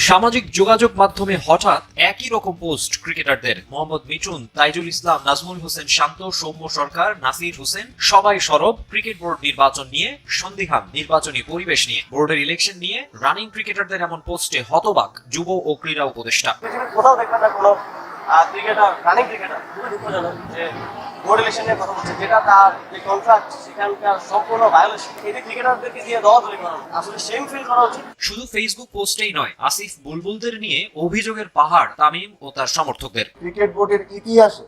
সামাজিক যোগাযোগ মাধ্যমে হঠাৎ একই রকম পোস্ট ক্রিকেটারদের। মোহাম্মদ মিঠুন, তাইজুল ইসলাম, নাজমুল হোসেন শান্ত, সৌম্য সরকার, নাসির হোসেন সবাই সরব ক্রিকেট বোর্ড নির্বাচন নিয়ে, সন্দিহান নির্বাচনী পরিবেশ নিয়ে, বোর্ডের ইলেকশন নিয়ে। রানিং ক্রিকেটারদের এমন পোস্টে হতবাক যুব ও ক্রীড়া উপদেষ্টা। কোথাও দেখবেন না কোনো ক্রিকেটার, রানিং ক্রিকেটার খুবই দুঃখজনক যে বোর্ড ইলেকশন নিয়ে কথা বলছে, যেটা তার যে কন্ট্রাক্ট সেখানকার সম্পূর্ণ ভায়োলেশন। এই যে ক্রিকেটারদেরকে দিয়ে দৌড়াদৌড়ি করানো, আসলে শেম ফিল করা উচিত। শুধু ফেসবুক পোস্টেই নয়, আসিফ বুলবুলদের নিয়ে অভিযোগের পাহাড় তামিম ও তার সমর্থকদের। ক্রিকেট বোর্ডের ইতিহাসে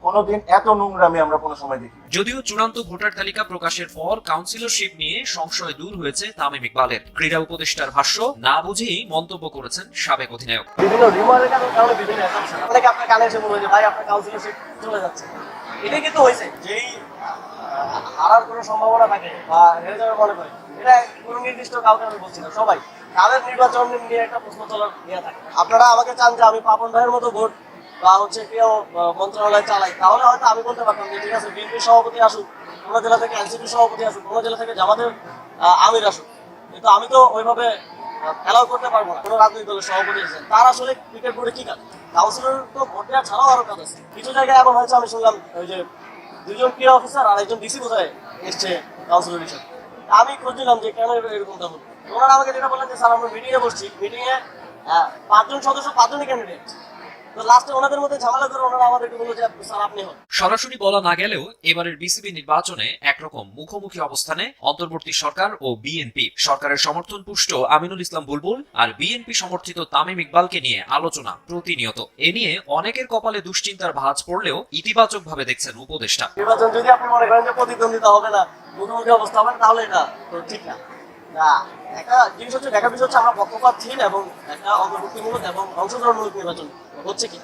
কোনোদিন এত নোংরামি আমরা কোনো সময় দেখি। যদিও চূড়ান্ত ভোটার তালিকা প্রকাশের পর কাউন্সিলরশিপ নিয়ে সংশয় দূর হয়েছে তামিম ইকবালের। ক্রীড়া উপদেষ্টার ভাষ্য, না বুঝেই মন্তব্য করেছেন সাবেক অধিনায়ক। বিভিন্ন রিমারের কারণে বিভিন্ন অ্যাসাম্পশন, অনেকে আপনার কানে এসে বলবে যে ভাই আপনার কাউন্সিলরশিপ চলে যাচ্ছে। এটাই কিন্তু হয়েছে, যেই হারার কোনো সম্ভাবনা থাকে বা হেরে যাবে মনে করে, এটা কোনো নির্দিষ্ট কাউকে আমি বলছি না, সবাই তাদের নির্বাচন নিয়ে একটা প্রশ্ন তোলার নিয়ে থাকে। আপনারা আমাকে চান যে আমি পাপন ভাইয়ের মতো ভোট বা কেউ মন্ত্রণালয় চালাই, তাহলে হয়তো আমি বলতে পারতাম যে ঠিক আছে বিএনপির সভাপতি আসুক, কোনো জেলা থেকে এনসিপির সভাপতি আসুক, কোনো জেলা থেকে জামাতের আমির আসুক। কিন্তু আমি তো ওইভাবে অ্যালাউ করতে পারবো না। কোনো রাজনৈতিক দলের সভাপতি আছেন, তার আসলে ক্রিকেট বোর্ডে কি কাজ? কাউন্সিলর তো ভোট দেওয়া ছাড়াও আরো কাজ আছে। কিছু জায়গায় এমন হয়েছে, আমি শুনলাম ওই যে 2জন ক্রীড়া অফিসার আর একজন ডিসি বোধহয় এসছে কাউন্সিলর হিসেবে। আমি খোঁজ নিলাম যে কেন এরকমটা হলো। ওনারা আমাকে যেটা বললেন যে স্যার আমরা মিটিংয়ে বসছি, মিটিংয়ে 5জন সদস্য, 5জনই ক্যান্ডিডেট। সরাসরি বলা না গেলেও এবারের বিসিবি নির্বাচনে একরকম মুখোমুখি অবস্থানে অন্তর্বর্তী সরকার ও বিএনপি। সরকারের সমর্থন পুষ্ট আমিনুল ইসলাম বুলবুল আর বিএনপি সমর্থিত তামিম ইকবালকে নিয়ে আলোচনা প্রতিনিয়ত। এ নিয়ে অনেকের কপালে দুশ্চিন্তার ভাঁজ পড়লেও ইতিবাচক ভাবে দেখছেন উপদেষ্টা। নির্বাচন যদি আপনি মনে করেন যে প্রতিদ্বন্দ্বিতা হবে না, মুখোমুখি অবস্থা হবে না, তাহলে এটা তো ঠিক না। একটা জিনিস হচ্ছে, দেখার বিষয় হচ্ছে আমরা পক্ষপাতহীন এবং একটা অন্তর্ভুক্তিমূলক এবং অংশগ্রহণমূলক নির্বাচন হচ্ছে কি।